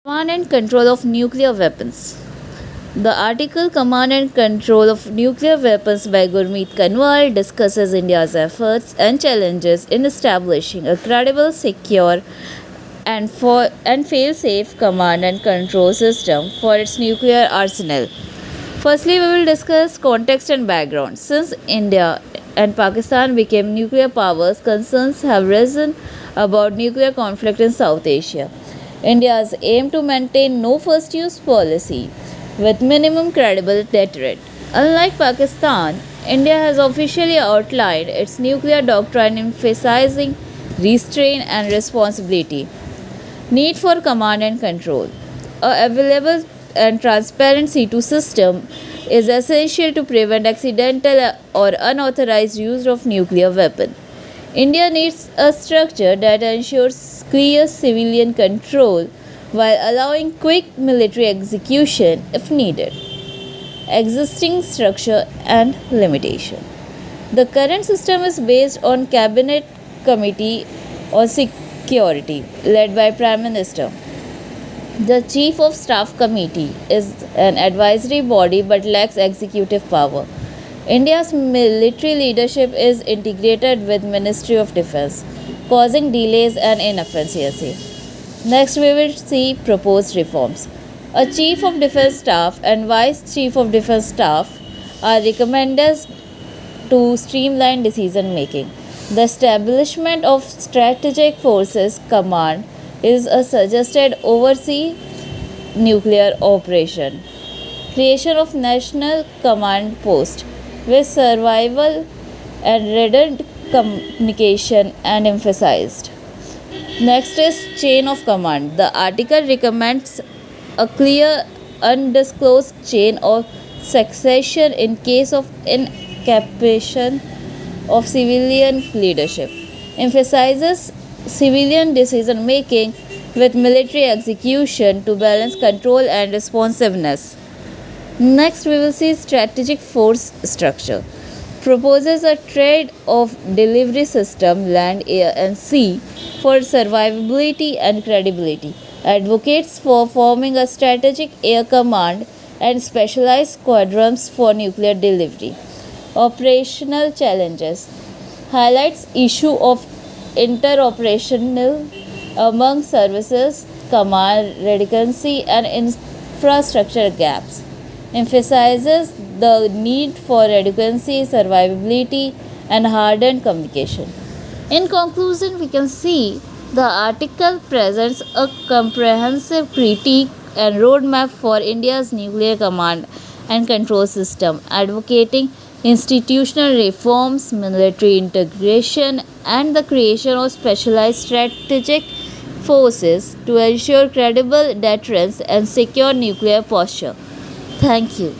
Command and Control of Nuclear Weapons. The article Command and Control of Nuclear Weapons by Gurmeet Kanwal discusses India's efforts and challenges in establishing a credible, secure, and fail-safe command and control system for its nuclear arsenal. Firstly, we will discuss context and background. Since India and Pakistan became nuclear powers, concerns have risen about nuclear conflict in South Asia. India's aim to maintain no first use policy with minimum credible deterrent. Unlike Pakistan, India has officially outlined its nuclear doctrine emphasizing restraint and responsibility. Need for command and control. A available and transparent C2 system is essential to prevent accidental or unauthorized use of nuclear weapon. India needs a structure that ensures clear civilian control while allowing quick military execution if needed. Existing structure and limitation. The current system is based on Cabinet Committee on Security led by Prime Minister. The Chief of Staff Committee is an advisory body but lacks executive power. India's military leadership is integrated with Ministry of Defense, causing delays and inefficiency. Next, we will see proposed reforms. A Chief of Defense Staff and Vice Chief of Defense Staff are recommended to streamline decision making. The establishment of Strategic Forces Command is a suggested oversee nuclear operation. Creation of National Command Post with survival and redundant communication and emphasized. Next is chain of command. The article recommends a clear, undisclosed chain of succession in case of incapacity of civilian leadership. Emphasizes civilian decision making with military execution to balance control and responsiveness. Next, we will see strategic force structure. Proposes a trade-off delivery system, land, air, and sea for survivability and credibility. Advocates for forming a strategic air command and specialized squadrons for nuclear delivery. Operational challenges. Highlights issue of interoperation among services, command redundancy, and infrastructure gaps. Emphasizes the need for redundancy, survivability, and hardened communication. In conclusion, we can see the article presents a comprehensive critique and roadmap for India's nuclear command and control system, advocating institutional reforms, military integration, and the creation of specialized strategic forces to ensure credible deterrence and secure nuclear posture. Thank you.